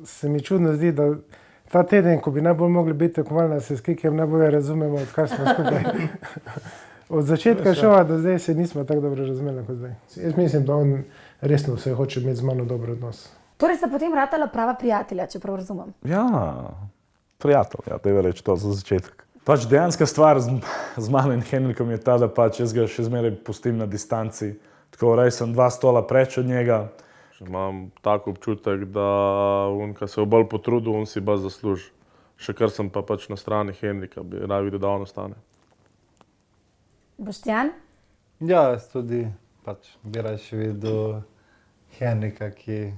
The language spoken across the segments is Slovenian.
se mi čudno zdi, da ta teden, ko bi najbolj mogli biti tekmovalna se s Kikijem, najbolje razumemo, kar smo skupaj. Od začetka šova do zdaj se nismo tako dobro razumeli kot zdaj. Jaz mislim, da on resno se hoče imeti z mano dober odnos. Torej sta potem ratala prava prijatelja, če prav razumem. Ja, prijatelj, ja, tebe reči to za začetek. Pač dejanska stvar z mano in Henrikom je ta, da pač jaz ga še zmeraj pustim na distanci. Tako rej sem 2 stola preč od njega. Imam tak občutek, da on, ko se je bolj potrudil, on si bolj zasluži. Še kar sem pa pač na strani Henrika, bi rad videl, da on ostane. Boštjan? Ja, jaz tudi pač bi rad še videl Henrika, ki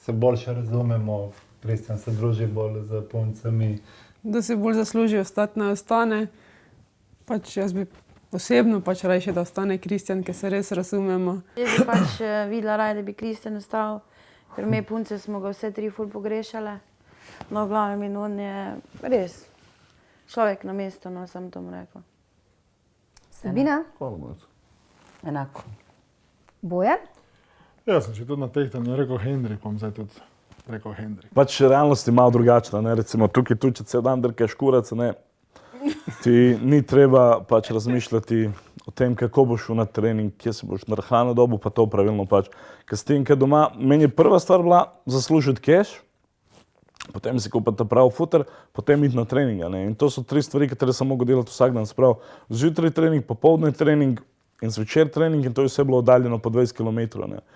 se boljše razumemo. Kristjan se druži bolj z puncami. Da si bolj zasluži ostati, ne ostane. Pač jaz bi osebno pač rajše, da ostane Kristjan, ker se res razumemo. Jaz bi pač videla raje, da bi Kristjan ostal, ker me punce smo ga vse 3 ful pogrešale. No, v glavnem in on je res človek na mestu, no, sem to mu rekla. Sabina? Enako. Bojan? Jaz sem še tudi na tehtanju rekel Hendrik, bom zdaj tudi rekel Hendrik. Pač realnost je malo drugačna, ne, recimo tukaj če cel dan drkaš kurac, ne, ti ni treba pač razmišljati o tem, kako boš šel na trening, kje se boš narhano dobil, pa to pravilno pač. Ker s tem, ker doma, meni je prva stvar bila zaslužiti keš, potem si kupiti prav futer, potem iti na trening, ne, in to so 3 stvari, katere sem mogel delati vsak dan, sprav. Zjutraj trening, popoldne trening in zvečer trening in to je vse bilo oddaljeno po 20 km, ne.